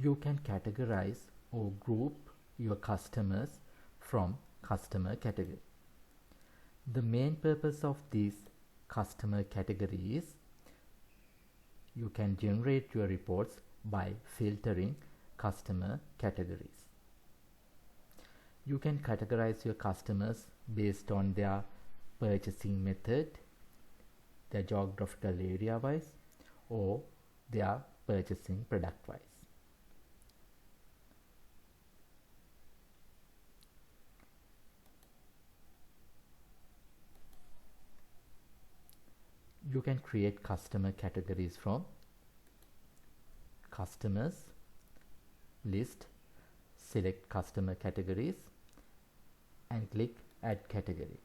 You can categorize or group your customers from customer category. The main purpose of these customer categories, you can generate your reports by filtering customer categories. You can categorize your customers based on their purchasing method, their geographical area wise, or their purchasing product wise. You can create customer categories from customers list, select customer categories and click add category.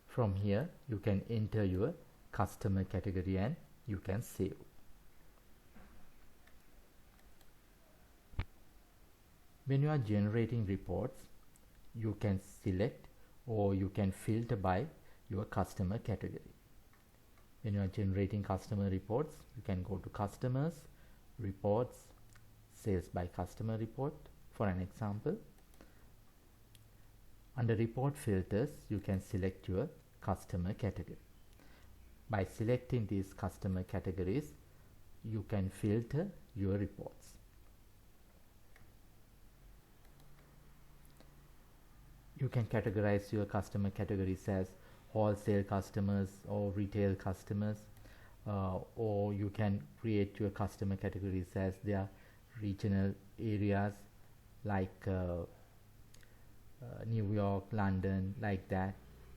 From here you can enter your customer category and you can save. When you are generating reports, you can select or you can filter by your customer category. When you are generating customer reports, you can go to customers, reports, sales by customer report. For an example, under report filters, you can select your customer category. By selecting these customer categories, you can filter your reports. You can categorize your customer categories as wholesale customers or retail customers, or you can create your customer categories as their regional areas like New York, London, like that,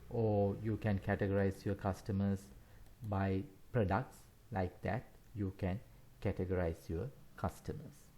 or you can categorize your customers by products, like that you can categorize your customers.